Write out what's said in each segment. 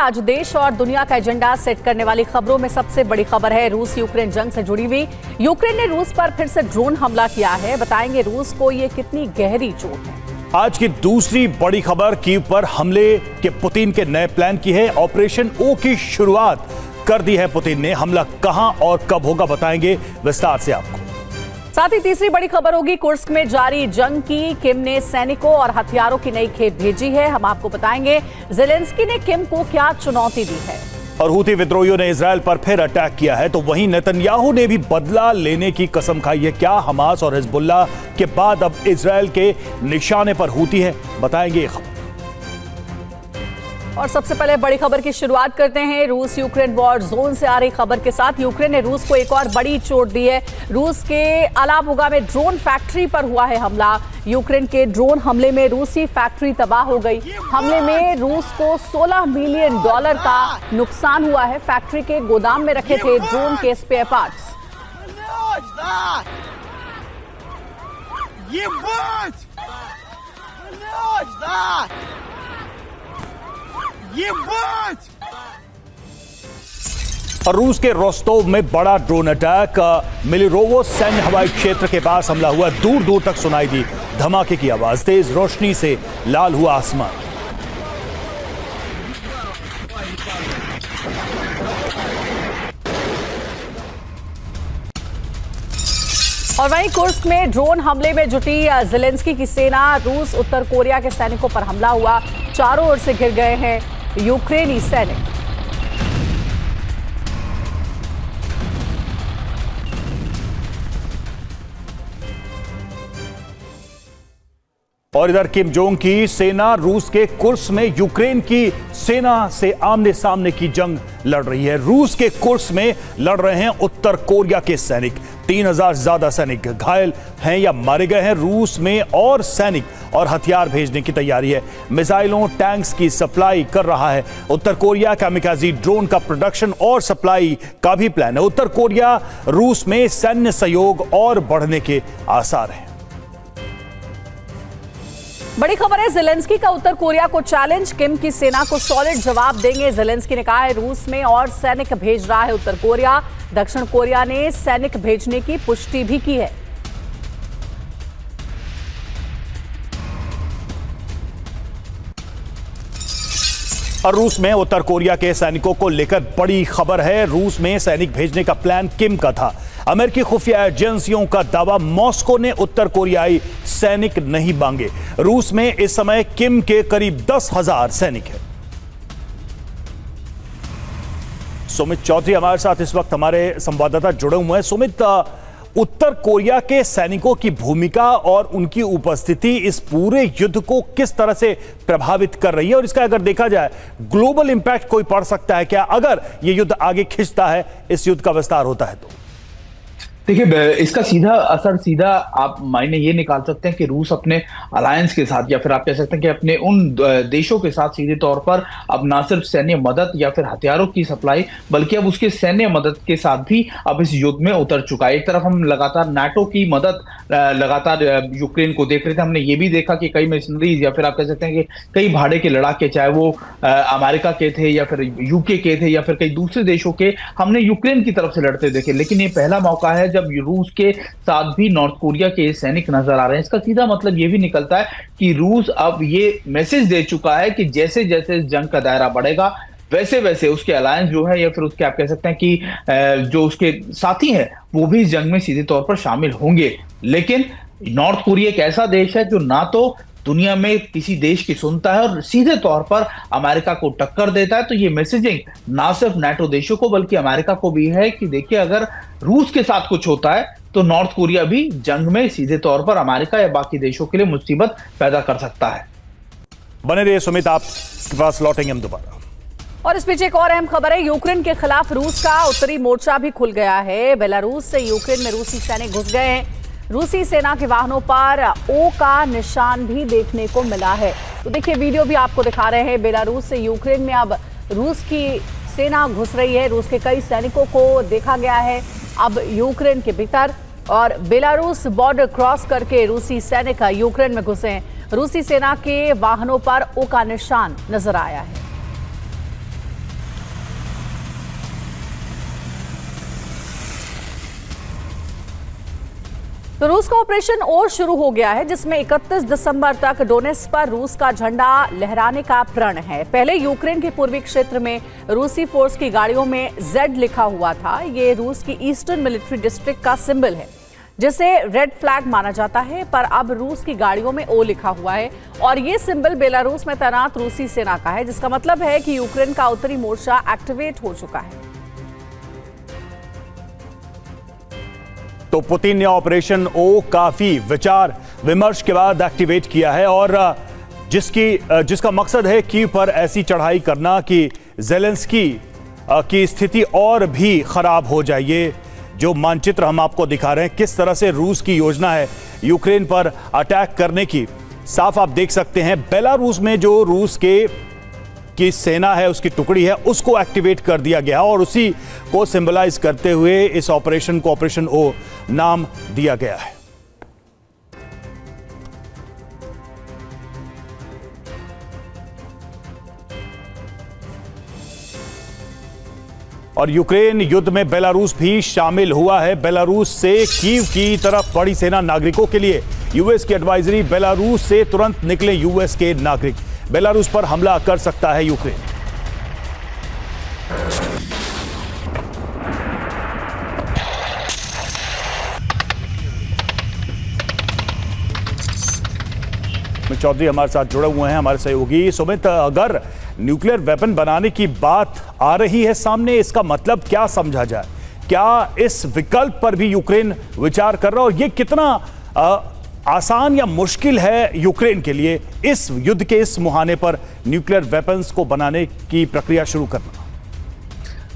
आज देश और दुनिया का एजेंडा सेट करने वाली खबरों में सबसे बड़ी खबर है रूस यूक्रेन जंग से जुड़ी हुई। यूक्रेन ने रूस पर फिर से ड्रोन हमला किया है। बताएंगे रूस को ये कितनी गहरी चोट है। आज की दूसरी बड़ी खबर कीव पर हमले के पुतिन के नए प्लान की है। ऑपरेशन ओ की शुरुआत कर दी है पुतिन ने। हमला कहां और कब होगा बताएंगे विस्तार से आपको। साथ ही तीसरी बड़ी खबर होगी कुर्स्क में जारी जंग की। किम ने सैनिकों और हथियारों की नई खेप भेजी है। हम आपको बताएंगे ज़ेलेंस्की ने किम को क्या चुनौती दी है। और हूती विद्रोहियों ने इजराइल पर फिर अटैक किया है तो वहीं नेतन्याहू ने भी बदला लेने की कसम खाई है। क्या हमास और हिजबुल्लाह के बाद अब इजराइल के निशाने पर हूती है, बताएंगे ये खबर। और सबसे पहले बड़ी खबर की शुरुआत करते हैं रूस यूक्रेन वॉर जोन से आ रही खबर के साथ। यूक्रेन ने रूस को एक और बड़ी चोट दी है। रूस के अलाबुगा में ड्रोन फैक्ट्री पर हुआ है हमला। यूक्रेन के ड्रोन हमले में रूसी फैक्ट्री तबाह हो गई। हमले में रूस को $16 मिलियन का नुकसान हुआ है। फैक्ट्री के गोदाम में रखे थे ड्रोन के स्पेयर पार्ट्स। और रूस के रोस्टोव में बड़ा ड्रोन अटैक। मिलिरोवो सैन्य हवाई क्षेत्र के पास हमला हुआ। दूर दूर तक सुनाई दी धमाके की आवाज। तेज रोशनी से लाल हुआ आसमान। और वहीं कुर्स्क में ड्रोन हमले में जुटी ज़ेलेंस्की की सेना। रूस उत्तर कोरिया के सैनिकों पर हमला हुआ। चारों ओर से घिर गए हैं यूक्रेनी सैनिक। और इधर किम जोंग की सेना रूस के कुर्स्क में यूक्रेन की सेना से आमने सामने की जंग लड़ रही है। रूस के कुर्स्क में लड़ रहे हैं उत्तर कोरिया के सैनिक। 3000 से ज्यादा सैनिक घायल हैं या मारे गए हैं। रूस में और सैनिक और हथियार भेजने की तैयारी है। मिसाइलों टैंक्स की सप्लाई कर रहा है उत्तर कोरिया। कामिकाज़ी ड्रोन का प्रोडक्शन और सप्लाई का भी प्लान है। उत्तर कोरिया रूस में सैन्य सहयोग और बढ़ने के आसार हैं। बड़ी खबर है ज़ेलेंस्की का उत्तर कोरिया को चैलेंज। किम की सेना को सॉलिड जवाब देंगे। ज़ेलेंस्की ने कहा है रूस में और सैनिक भेज रहा है उत्तर कोरिया। दक्षिण कोरिया ने सैनिक भेजने की पुष्टि भी की है। और रूस में उत्तर कोरिया के सैनिकों को लेकर बड़ी खबर है। रूस में सैनिक भेजने का प्लान किम का था। अमेरिकी खुफिया एजेंसियों का दावा, मॉस्को ने उत्तर कोरियाई सैनिक नहीं मांगे। रूस में इस समय किम के करीब 10,000 सैनिक हैं। सुमित चौधरी हमारे साथ इस वक्त हमारे संवाददाता जुड़े हुए हैं। सुमित, उत्तर कोरिया के सैनिकों की भूमिका और उनकी उपस्थिति इस पूरे युद्ध को किस तरह से प्रभावित कर रही है और इसका अगर देखा जाए ग्लोबल इंपैक्ट कोई पड़ सकता है क्या अगर यह युद्ध आगे खिंचता है, इस युद्ध का विस्तार होता है तो? देखिए, इसका सीधा असर आप मायने ये निकाल सकते हैं कि रूस अपने अलायंस के साथ या फिर आप कह सकते हैं कि अपने उन देशों के साथ सीधे तौर पर अब ना सिर्फ सैन्य मदद या फिर हथियारों की सप्लाई बल्कि अब उसके सैन्य मदद के साथ भी अब इस युद्ध में उतर चुका है। एक तरफ हम लगातार नाटो की मदद लगातार यूक्रेन को देख रहे थे। हमने ये भी देखा कि कई मिशनरीज या फिर आप कह सकते हैं कि कई भाड़े के लड़ाके, चाहे वो अमेरिका के थे या फिर यूके के थे या फिर कई दूसरे देशों के, हमने यूक्रेन की तरफ से लड़ते देखे। लेकिन ये पहला मौका है जब रूस के साथ भी नॉर्थ कोरिया के सैनिक नजर आ रहे हैं। इसका सीधा मतलब यह भी निकलता है कि रूस अब ये मैसेज दे चुका है कि जैसे जैसे इस जंग का दायरा बढ़ेगा वैसे वैसे उसके अलायंस जो है या फिर उसके आप कह सकते हैं कि जो उसके साथी हैं वो भी इस जंग में सीधे तौर पर शामिल होंगे। लेकिन नॉर्थ कोरिया एक ऐसा देश है जो ना तो दुनिया में किसी देश की सुनता है और सीधे तौर पर अमेरिका को टक्कर देता है। तो ये मैसेजिंग ना सिर्फ नाटो देशों को बल्कि अमेरिका को भी है कि देखिए, अगर रूस के साथ कुछ होता है तो नॉर्थ कोरिया भी जंग में सीधे तौर पर अमेरिका या बाकी देशों के लिए मुसीबत पैदा कर सकता है। बने रहिए सुमित, आपके पास लौटेंगे हम दोबारा। और इस बीच एक और अहम खबर है। यूक्रेन के खिलाफ रूस का उत्तरी मोर्चा भी खुल गया है। बेलारूस से यूक्रेन में रूसी सैनिक घुस गए हैं। रूसी सेना के वाहनों पर ओ का निशान भी देखने को मिला है। तो देखिए वीडियो भी आपको दिखा रहे हैं। बेलारूस से यूक्रेन में अब रूस की सेना घुस रही है। रूस के कई सैनिकों को देखा गया है अब यूक्रेन के भीतर। और बेलारूस बॉर्डर क्रॉस करके रूसी सैनिक यूक्रेन में घुसे हैं। रूसी सेना के वाहनों पर ओ का निशान नजर आया है। तो रूस का ऑपरेशन ओर शुरू हो गया है, जिसमें 31 दिसंबर तक डोनेट्स्क पर रूस का झंडा लहराने का प्रण है। पहले यूक्रेन के पूर्वी क्षेत्र में रूसी फोर्स की गाड़ियों में Z लिखा हुआ था। ये रूस की ईस्टर्न मिलिट्री डिस्ट्रिक्ट का सिंबल है, जिसे रेड फ्लैग माना जाता है, पर अब रूस की गाड़ियों में O लिखा हुआ है और ये सिंबल बेलारूस में तैनात रूसी सेना का है, जिसका मतलब है कि यूक्रेन का उत्तरी मोर्चा एक्टिवेट हो चुका है। तो पुतिन ने ऑपरेशन O काफी विचार विमर्श के बाद एक्टिवेट किया है और जिसका मकसद है कीव पर ऐसी चढ़ाई करना कि ज़ेलेंस्की की स्थिति और भी खराब हो जाए। ये जो मानचित्र हम आपको दिखा रहे हैं, किस तरह से रूस की योजना है यूक्रेन पर अटैक करने की, साफ आप देख सकते हैं। बेलारूस में जो रूस की सेना है, उसकी टुकड़ी है, उसको एक्टिवेट कर दिया गया और उसी को सिंबलाइज करते हुए इस ऑपरेशन को ऑपरेशन O नाम दिया गया है। और यूक्रेन युद्ध में बेलारूस भी शामिल हुआ है। बेलारूस से कीव की तरफ बढ़ी सेना। नागरिकों के लिए यूएस की एडवाइजरी, बेलारूस से तुरंत निकले यूएस के नागरिक। बेलारूस पर हमला कर सकता है यूक्रेन। चौधरी हमारे साथ जुड़े हुए हैं, हमारे सहयोगी सुमित। अगर न्यूक्लियर वेपन बनाने की बात आ रही है सामने, इसका मतलब क्या समझा जाए? क्या इस विकल्प पर भी यूक्रेन विचार कर रहा है और ये कितना आसान या मुश्किल है यूक्रेन के लिए इस युद्ध के इस मुहाने पर न्यूक्लियर वेपन्स को बनाने की प्रक्रिया शुरू करना?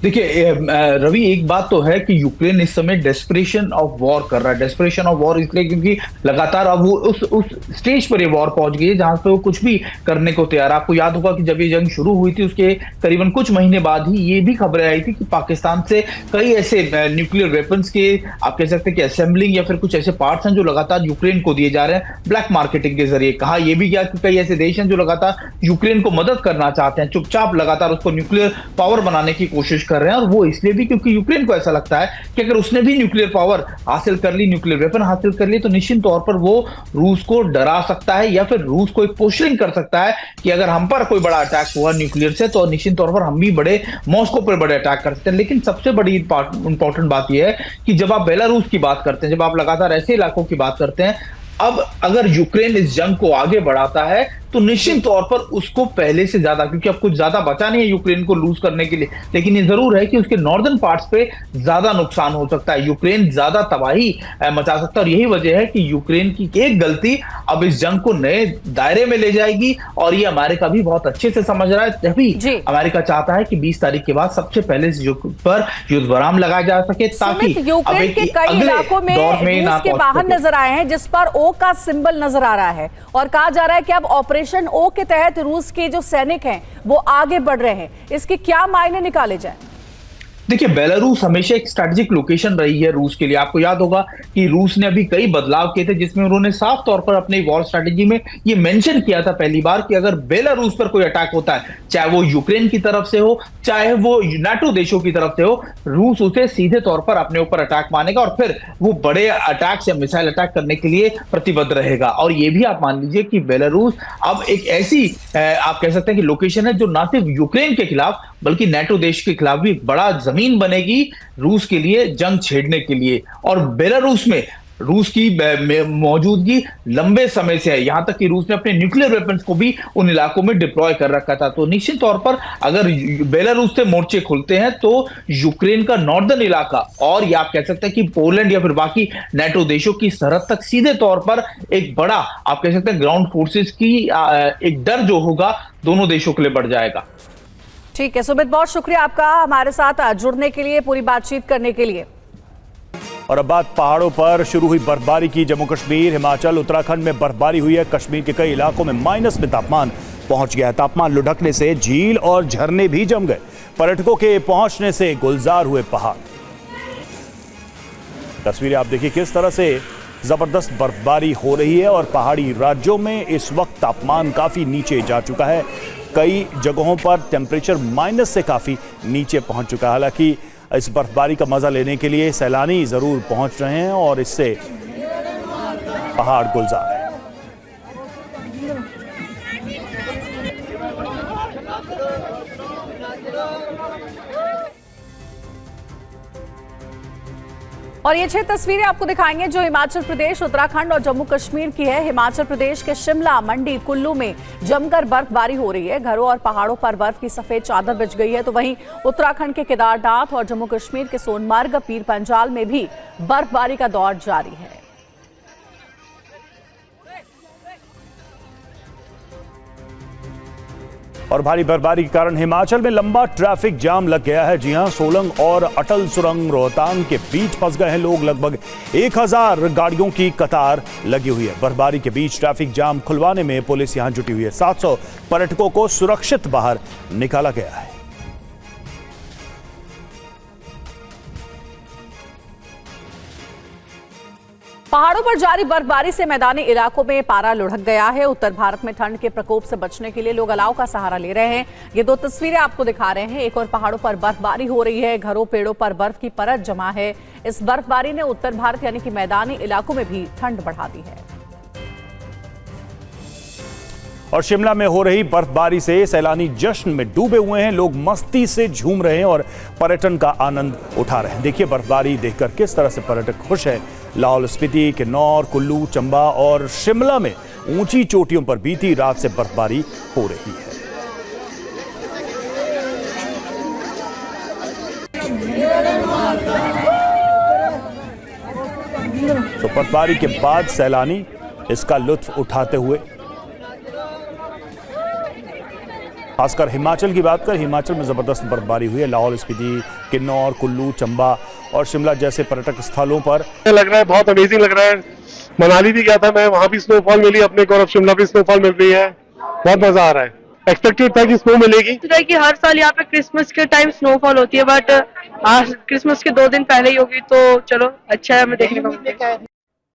देखिए रवि, एक बात तो है कि यूक्रेन इस समय डेस्परेशन ऑफ वॉर कर रहा है। डेस्परेशन ऑफ वॉर इसलिए क्योंकि लगातार अब वो उस स्टेज पर ये वॉर पहुंच गई है जहां पे वो कुछ भी करने को तैयार है। आपको याद होगा कि जब ये जंग शुरू हुई थी उसके करीबन कुछ महीने बाद ही ये भी खबरें आई थी कि पाकिस्तान से कई ऐसे न्यूक्लियर वेपन्स के, आप कह सकते हैं कि असेंबलिंग या फिर कुछ ऐसे पार्ट्स हैं जो लगातार यूक्रेन को दिए जा रहे हैं ब्लैक मार्केटिंग के जरिए। कहा यह भी गया कि कई ऐसे देश हैं जो लगातार यूक्रेन को मदद करना चाहते हैं, चुपचाप लगातार उसको न्यूक्लियर पावर बनाने की कोशिश कर रहे हैं। और वो इसलिए भी क्योंकि यूक्रेन को ऐसा लगता है कि अगर उसने भी न्यूक्लियर पावर हासिल कर ली, न्यूक्लियर वेपन हासिल कर ली, तो निश्चित तौर पर वो रूस को डरा सकता है या फिर रूस को एक पोस्टरिंग कर सकता है कि अगर हम पर कोई बड़ा अटैक हुआ न्यूक्लियर से तो निश्चित तौर पर हम भी बड़े मॉस्को पर बड़े अटैक कर सकते हैं। लेकिन सबसे बड़ी इंपॉर्टेंट बात यह है कि जब आप बेलारूस की बात करते हैं, जब आप लगातार ऐसे इलाकों की बात करते हैं, अब अगर यूक्रेन इस जंग को आगे बढ़ाता है तो निश्चित तौर पर उसको पहले से ज्यादा, क्योंकि अब कुछ ज्यादा बचा नहीं है यूक्रेन को लूज करने के लिए, लेकिन ये जरूर है कि उसके नॉर्दर्न पार्ट्स पे ज्यादा नुकसान हो सकता है, यूक्रेन ज्यादा तबाही मचा सकता है। और यही वजह है कि यूक्रेन की एक गलती अब इस जंग को नए दायरे में ले जाएगी और ये अमेरिका भी बहुत अच्छे से समझ रहा है। तभी अमेरिका चाहता है कि 20 तारीख के बाद सबसे पहले इस युद्ध पर युद्ध विराम लगाया जा सके, ताकि यूक्रेन के कई इलाकों में रूस के वाहन नजर आए हैं जिस पर O का सिंबल नजर आ रहा है और कहा जा रहा है कि अब ऑपरेशन O के तहत रूस के जो सैनिक हैं वो आगे बढ़ रहे हैं। इसके क्या मायने निकाले जाए? देखिए, बेलारूस हमेशा एक स्ट्रेटेजिक लोकेशन रही है रूस के लिए। आपको याद होगा कि रूस ने अभी कई बदलाव किए थे जिसमें उन्होंने साफ तौर पर अपनी वॉर स्ट्रेटेजी में ये मेंशन किया था पहली बार कि अगर बेलारूस पर कोई अटैक होता है, चाहे वो यूक्रेन की तरफ से हो, चाहे वो नाटो देशों की तरफ से हो, रूस उसे सीधे तौर पर अपने ऊपर अटैक मानेगा और फिर वो बड़े अटैक या मिसाइल अटैक करने के लिए प्रतिबद्ध रहेगा। और ये भी आप मान लीजिए कि बेलारूस अब एक ऐसी आप कह सकते हैं कि लोकेशन है जो ना सिर्फ यूक्रेन के खिलाफ बल्कि नाटो देश के खिलाफ भी बड़ा जमीन बनेगी रूस के लिए जंग छेड़ने के लिए। और बेलारूस में रूस की मौजूदगी लंबे समय से है, यहां तक कि रूस ने अपने न्यूक्लियर वेपन्स को भी उन इलाकों में डिप्लॉय कर रखा था। तो निश्चित तौर पर अगर बेलारूस से मोर्चे खुलते हैं तो यूक्रेन का नॉर्दर्न इलाका और या आप कह सकते हैं कि पोलैंड या फिर बाकी नाटो देशों की सरहद तक सीधे तौर पर एक बड़ा आप कह सकते हैं ग्राउंड फोर्सेस की एक डर जो होगा दोनों देशों के लिए बढ़ जाएगा। ठीक है सुमित, बहुत शुक्रिया आपका हमारे साथ जुड़ने के लिए, पूरी बातचीत करने के लिए। और अब बात पहाड़ों पर शुरू हुई बर्फबारी की। जम्मू कश्मीर, हिमाचल, उत्तराखंड में बर्फबारी हुई है। कश्मीर के कई इलाकों में माइनस में तापमान पहुंच गया है। तापमान लुढ़कने से झील और झरने भी जम गए। पर्यटकों के पहुंचने से गुलजार हुए पहाड़। तस्वीरें आप देखिए किस तरह से जबरदस्त बर्फबारी हो रही है और पहाड़ी राज्यों में इस वक्त तापमान काफी नीचे जा चुका है। कई जगहों पर टेम्परेचर माइनस से काफी नीचे पहुंच चुका है। हालांकि इस बर्फबारी का मजा लेने के लिए सैलानी जरूर पहुंच रहे हैं और इससे पहाड़ गुलजार है। और ये 6 तस्वीरें आपको दिखाएंगे जो हिमाचल प्रदेश, उत्तराखंड और जम्मू कश्मीर की है। हिमाचल प्रदेश के शिमला, मंडी, कुल्लू में जमकर बर्फबारी हो रही है। घरों और पहाड़ों पर बर्फ की सफेद चादर बिछ गई है। तो वहीं उत्तराखंड के केदारनाथ और जम्मू कश्मीर के सोनमार्ग, पीर पंजाल में भी बर्फबारी का दौर जारी है। और भारी बर्फबारी के कारण हिमाचल में लंबा ट्रैफिक जाम लग गया है। जी हां, सोलंग और अटल सुरंग रोहतांग के बीच फंस गए हैं लोग। लगभग 1000 गाड़ियों की कतार लगी हुई है। बर्फबारी के बीच ट्रैफिक जाम खुलवाने में पुलिस यहां जुटी हुई है। 700 पर्यटकों को सुरक्षित बाहर निकाला गया है। पहाड़ों पर जारी बर्फबारी से मैदानी इलाकों में पारा लुढ़क गया है। उत्तर भारत में ठंड के प्रकोप से बचने के लिए लोग अलाव का सहारा ले रहे हैं। ये 2 तस्वीरें आपको दिखा रहे हैं। एक और पहाड़ों पर बर्फबारी हो रही है। घरों, पेड़ों पर बर्फ की परत जमा है। इस बर्फबारी ने उत्तर भारत यानी कि मैदानी इलाकों में भी ठंड बढ़ा दी है। और शिमला में हो रही बर्फबारी से सैलानी जश्न में डूबे हुए हैं। लोग मस्ती से झूम रहे हैं और पर्यटन का आनंद उठा रहे हैं। देखिए बर्फबारी देखकर किस तरह से पर्यटक खुश हैं। लाहौल स्पीति, किन्नौर, कुल्लू, चंबा और शिमला में ऊंची चोटियों पर बीती रात से बर्फबारी हो रही है। तो बर्फबारी के बाद सैलानी इसका लुत्फ उठाते हुए, खासकर हिमाचल की बात कर, हिमाचल में जबरदस्त बर्फबारी हुई है। लाहौल स्पीति, किन्नौर, कुल्लू, चंबा और शिमला जैसे पर्यटक स्थलों पर लग रहा है, बहुत अमेजिंग लग रहा है। मनाली भी गया था मैं, वहां भी स्नोफॉल मिली अपने को, और शिमला भी स्नोफॉल मिल रही है। बहुत मजा आ रहा है। एक्सपेक्टेड था कि स्नो मिलेगी। कि हर साल यहाँ पे क्रिसमस के टाइम स्नोफॉल होती है, बट आज क्रिसमस के 2 दिन पहले ही होगी, तो चलो अच्छा है, हमें देखने को मिलेगा।